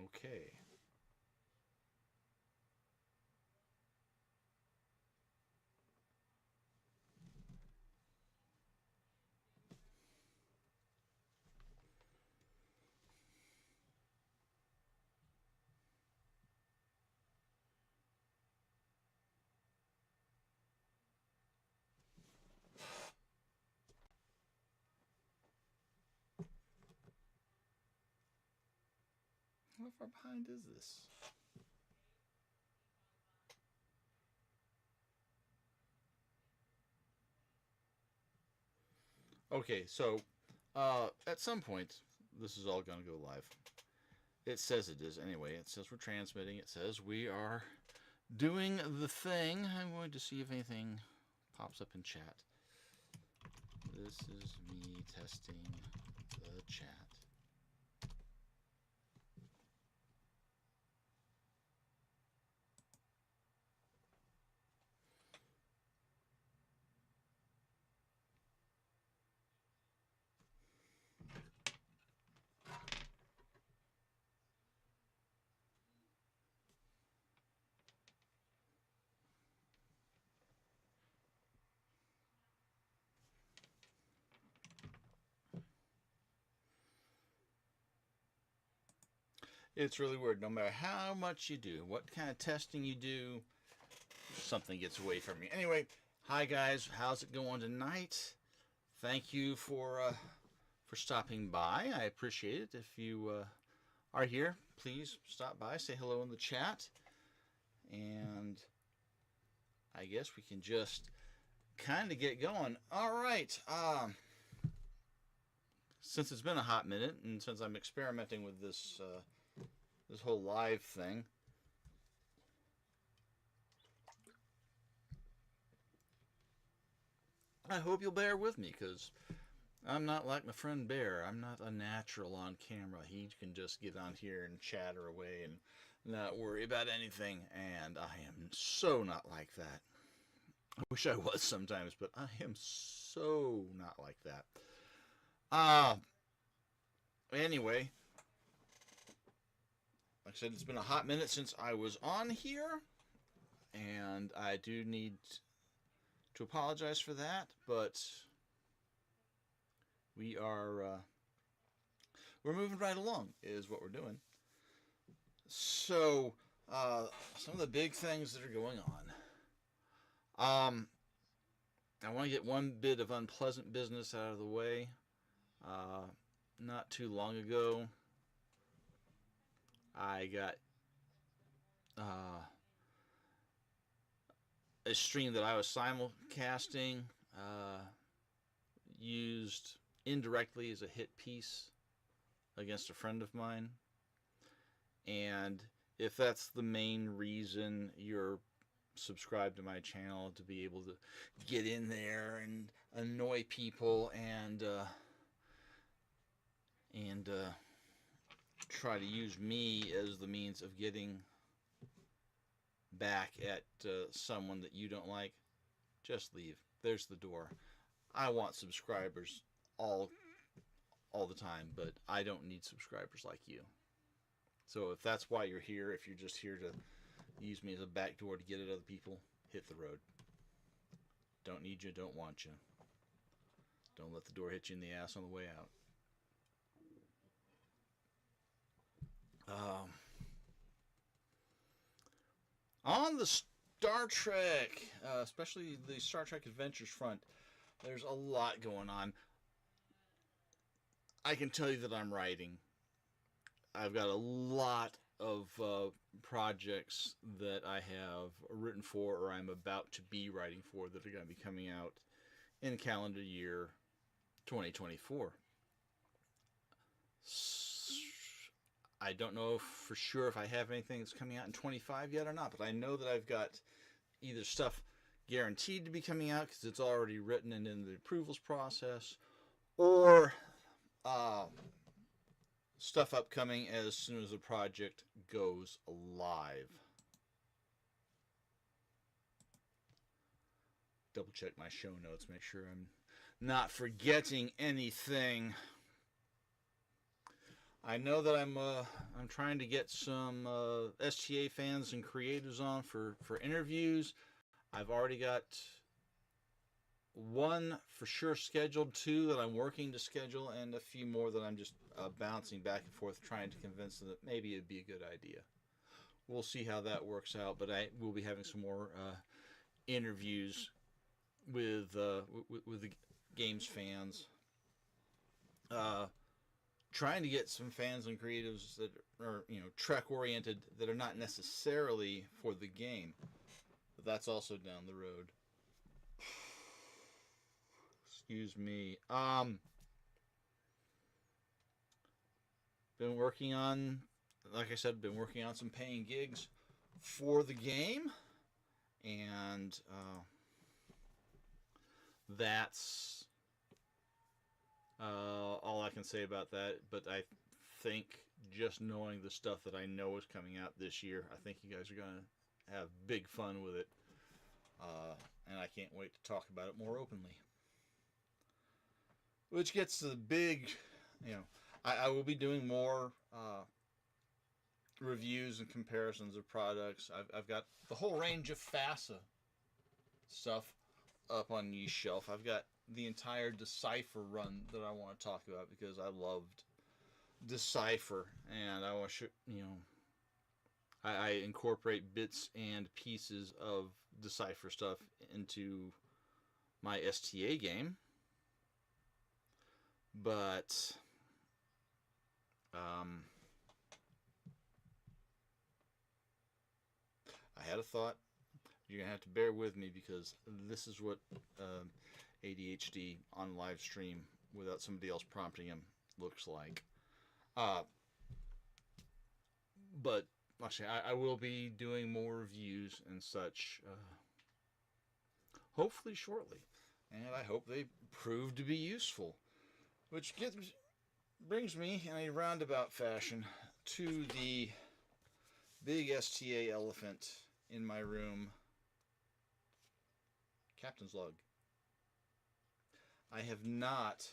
Okay. How far behind is this? Okay, so at some point, this is all going to go live. It says it is anyway. It says we're transmitting. It says we are doing the thing. I'm going to see if anything pops up in chat. This is me testing the chat. It's really weird. No matter how much you do, what kind of testing you do, something gets away from you. Anyway, hi guys, how's it going tonight? Thank you for stopping by. I appreciate it. If you are here, please stop by, say hello in the chat, and I guess we can just kind of get going. All right. Since it's been a hot minute, and since I'm experimenting with this whole live thing, I hope you'll bear with me because I'm not like my friend Bear. I'm not a natural on camera. He can just get on here and chatter away and not worry about anything, and I am so not like that. I wish I was sometimes, but I am so not like that. Uh, anyway, like I said, it's been a hot minute since I was on here, and I do need to apologize for that, but we're moving right along, is what we're doing. So, some of the big things that are going on. I want to get one bit of unpleasant business out of the way. Uh, Not too long ago, I got a stream that I was simulcasting used indirectly as a hit piece against a friend of mine. And if that's the main reason you're subscribed to my channel, to be able to get in there and annoy people and try to use me as the means of getting back at someone that you don't like, just leave. There's the door. I want subscribers all the time, but I don't need subscribers like you. So if that's why you're here, if you're just here to use me as a backdoor to get at other people, hit the road. Don't need you, don't want you. Don't let the door hit you in the ass on the way out. On the Star Trek, especially the Star Trek Adventures front, there's a lot going on. I can tell you that I'm writing. I've got a lot of projects that I have written for or I'm about to be writing for that are going to be coming out in calendar year 2024. I don't know for sure if I have anything that's coming out in 25 yet or not, but I know that I've got either stuff guaranteed to be coming out because it's already written and in the approvals process, or stuff upcoming as soon as the project goes live. Double check my show notes, make sure I'm not forgetting anything. I know that I'm trying to get some STA fans and creators on for interviews. I've already got one for sure scheduled, two that I'm working to schedule, and a few more that I'm just bouncing back and forth trying to convince them that maybe it'd be a good idea. We'll see how that works out, but I will be having some more interviews with the games fans. Uh, Trying to get some fans and creatives that are Trek oriented that are not necessarily for the game, but that's also down the road. Excuse me. Been working on, like I said, been working on some paying gigs for the game, and that's all I can say about that. But I think just knowing the stuff that I know is coming out this year, I think you guys are gonna have big fun with it, and I can't wait to talk about it more openly. Which gets to the big, I will be doing more reviews and comparisons of products. I've got the whole range of FASA stuff up on Yeast Shelf. I've got the entire Decipher run that I want to talk about because I loved Decipher, and I want to, I incorporate bits and pieces of Decipher stuff into my STA game, but I had a thought. You're gonna have to bear with me because this is what ADHD on live stream without somebody else prompting him looks like. But actually, I will be doing more reviews and such, hopefully shortly, and I hope they prove to be useful. Which brings me in a roundabout fashion to the big STA elephant in my room. Captain's log. I have not,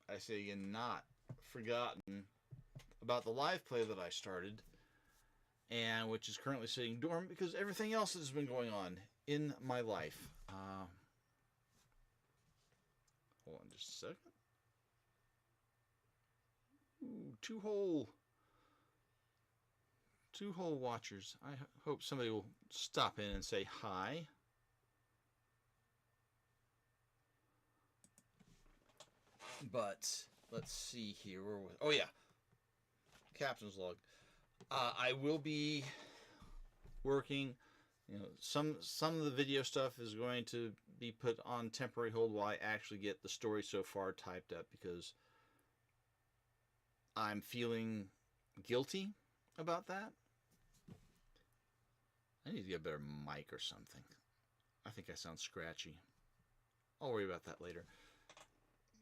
I say again, not forgotten about the live play that I started, and which is currently sitting dormant because everything else has been going on in my life. Hold on just a second. Ooh, two whole watchers. I hope somebody will stop in and say hi. But let's see here. Oh yeah, Captain's log. I will be working. Some of the video stuff is going to be put on temporary hold while I actually get the story so far typed up because I'm feeling guilty about that. I need to get a better mic or something. I think I sound scratchy. I'll worry about that later.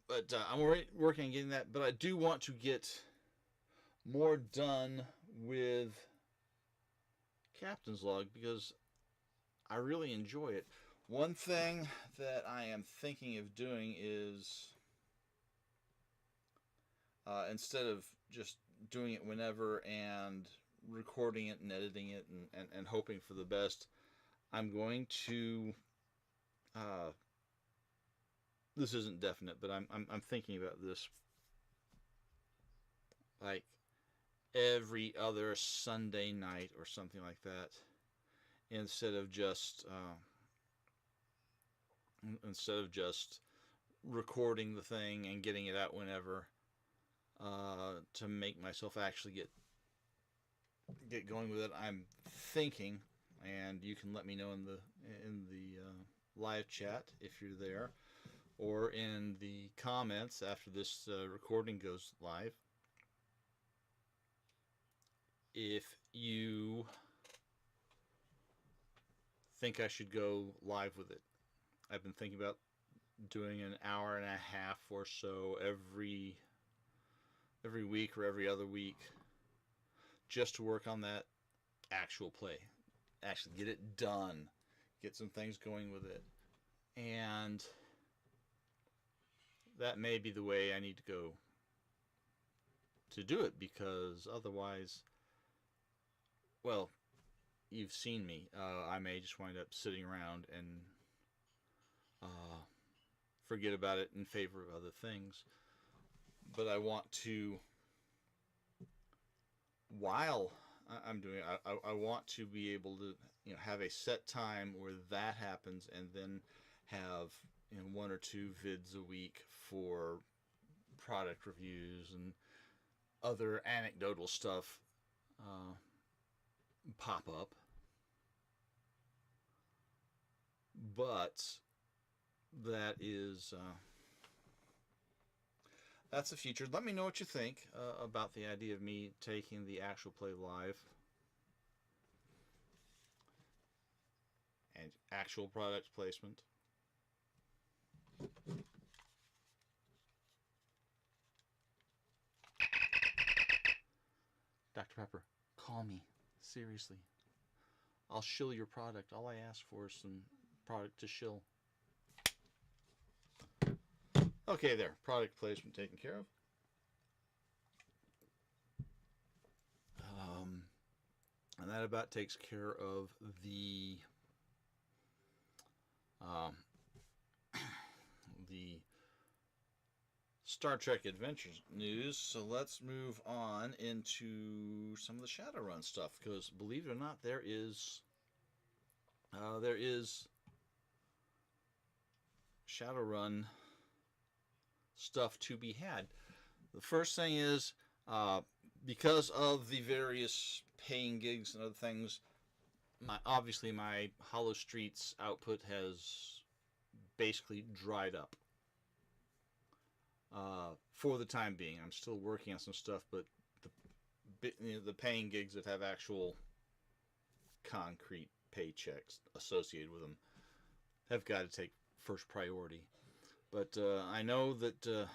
But I'm working on getting that. But I do want to get more done with Captain's Log because I really enjoy it. One thing that I am thinking of doing is instead of just doing it whenever and recording it and editing it and hoping for the best, I'm going to this isn't definite, but I'm thinking about this like every other Sunday night or something like that, instead of just recording the thing and getting it out whenever, to make myself actually get going with it. I'm thinking, and you can let me know in the live chat if you're there, or in the comments after this recording goes live, if you think I should go live with it. I've been thinking about doing an hour and a half or so every week or every other week, just to work on that actual play, actually get it done, get some things going with it, and that may be the way I need to go to do it, because otherwise, well, you've seen me. I may just wind up sitting around and forget about it in favor of other things. But I want to, while I'm doing it, I want to be able to, have a set time where that happens, and then have, one or two vids a week for product reviews and other anecdotal stuff pop up. But that's the future. Let me know what you think about the idea of me taking the actual play live and actual product placement. Dr. Pepper, call me. Seriously. I'll shill your product. All I ask for is some product to shill. Okay, there. Product placement taken care of. And that about takes care of the the Star Trek Adventures news. So let's move on into some of the Shadowrun stuff, because believe it or not, there is Shadowrun stuff to be had. The first thing is, because of the various paying gigs and other things, obviously my Hollow Streets output has basically dried up. For the time being, I'm still working on some stuff, but the paying gigs that have actual concrete paychecks associated with them have got to take first priority. But I know that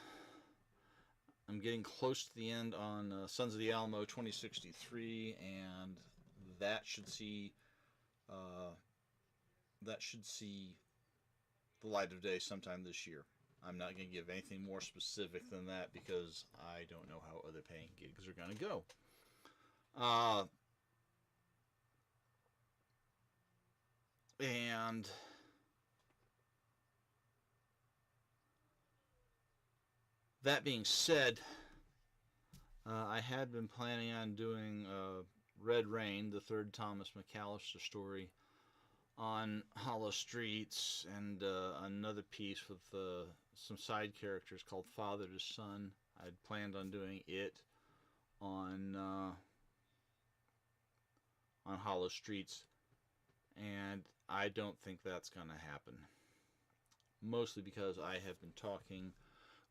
I'm getting close to the end on Sons of the Alamo 2063, and that should see the light of day sometime this year. I'm not going to give anything more specific than that, because I don't know how other paying gigs are going to go. And that being said, I had been planning on doing Red Rain, the third Thomas McAllister story, on Hollow Streets, and another piece with some side characters called Father to Son. I'd planned on doing it on Hollow Streets, and I don't think that's going to happen. Mostly because I have been talking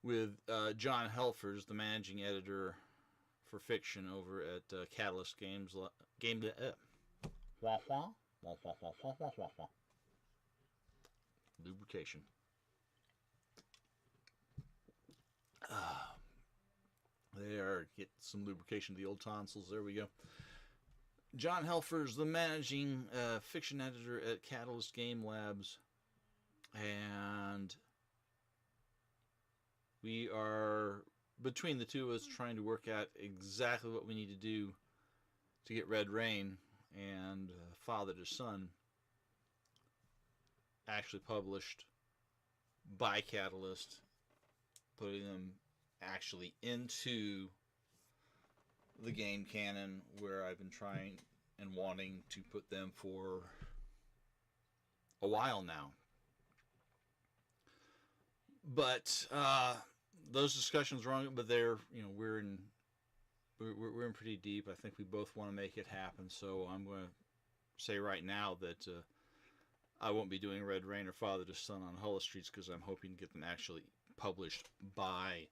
with John Helfers, the managing editor for fiction over at Catalyst Games. Lubrication. There, get some lubrication to the old tonsils. There we go. John Helfers, the managing fiction editor at Catalyst Game Labs, and we are, between the two of us, trying to work out exactly what we need to do to get Red Rain and Father to Son actually published by Catalyst, putting them actually into the game canon, where I've been trying and wanting to put them for a while now. But those discussions are on, but they're, we're in pretty deep. I think we both want to make it happen. So I'm going to say right now that I won't be doing Red Rain or Father to Son on Hollow Streets, because I'm hoping to get them actually published by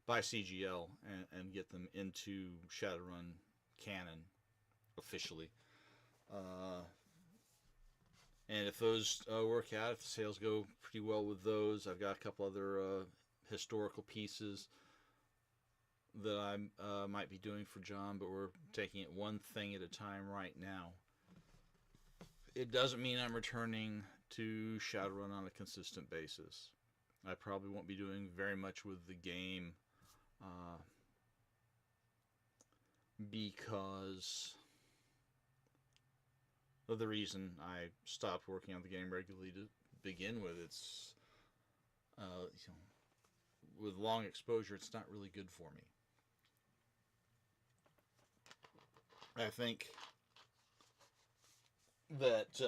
CGL and get them into Shadowrun canon officially. And if those work out, if the sales go pretty well with those, I've got a couple other historical pieces that I might be doing for John, but we're taking it one thing at a time right now. It doesn't mean I'm returning to Shadowrun on a consistent basis. I probably won't be doing very much with the game because of the reason I stopped working on the game regularly to begin with. It's with long exposure, it's not really good for me. I think that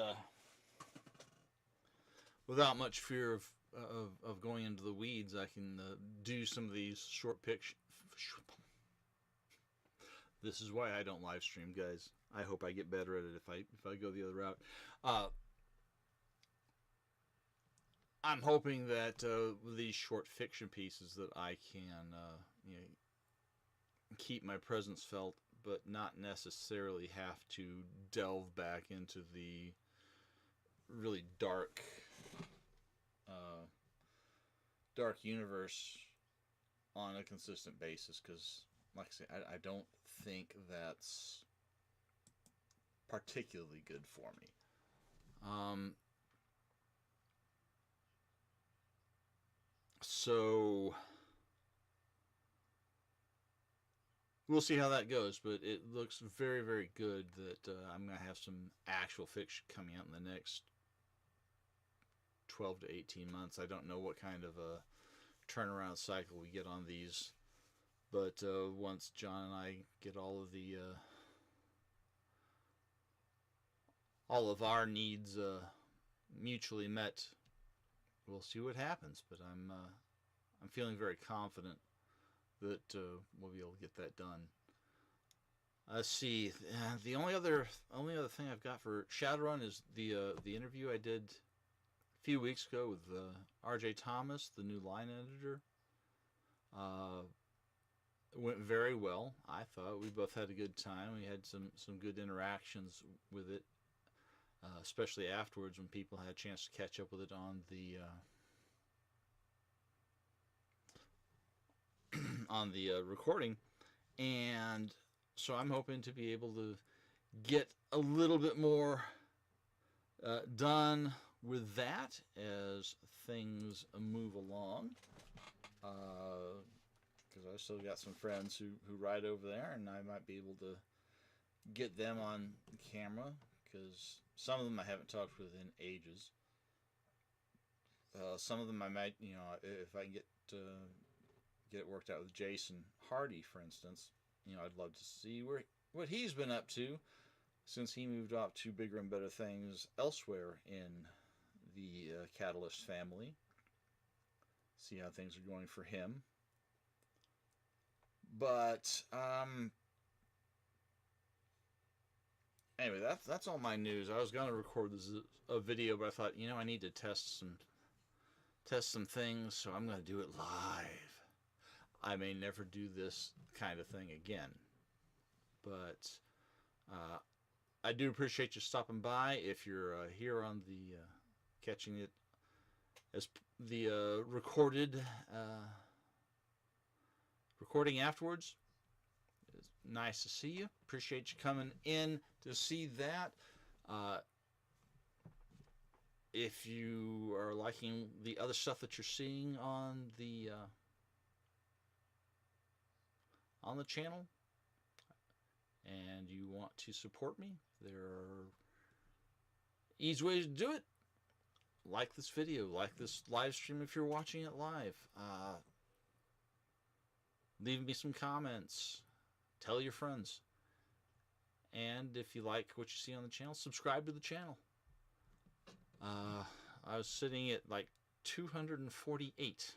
without much fear of going into the weeds, I can do some of these short pictures. This is why I don't live stream, guys. I hope I get better at it if I go the other route. I'm hoping that with these short fiction pieces that I can keep my presence felt, but not necessarily have to delve back into the really dark universe on a consistent basis, because like I say, I don't think that's particularly good for me. So we'll see how that goes, but it looks very, very good that I'm going to have some actual fiction coming out in the next 12 to 18 months. I don't know what kind of a turnaround cycle we get on these, but once John and I get all of our needs mutually met, we'll see what happens. But I'm feeling very confident that we'll be able to get that done. Let's see. The only other thing I've got for Shadowrun is the interview I did a few weeks ago with R.J. Thomas, the new line editor. It went very well. I thought we both had a good time. We had some good interactions with it, especially afterwards when people had a chance to catch up with it on the recording. And so I'm hoping to be able to get a little bit more done with that as things move along. Because I've still got some friends who ride over there, and I might be able to get them on camera, because some of them I haven't talked with in ages. Some of them I might, if I can get it worked out with Jason Hardy, for instance, I'd love to see what he's been up to since he moved off to bigger and better things elsewhere in the Catalyst family. See how things are going for him. But anyway, that's all my news. I was going to record a video, but I thought, I need to test some things, so I'm going to do it live. I may never do this kind of thing again, but I do appreciate you stopping by. If you're here on the catching it as the recording afterwards, it's nice to see you. Appreciate you coming in to see that. If you are liking the other stuff that you're seeing on the channel and you want to support me, there are easy ways to do it. Like this video, like this live stream if you're watching it live. Leave me some comments. Tell your friends. And if you like what you see on the channel, subscribe to the channel. I was sitting at like 248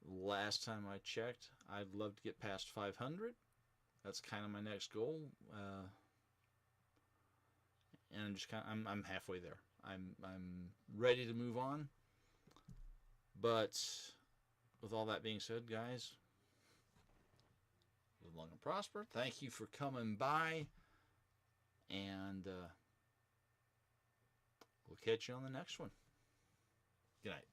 last time I checked. I'd love to get past 500. That's kind of my next goal. And I'm halfway there. I'm ready to move on. But with all that being said, guys, live long and prosper. Thank you for coming by, and we'll catch you on the next one. Good night.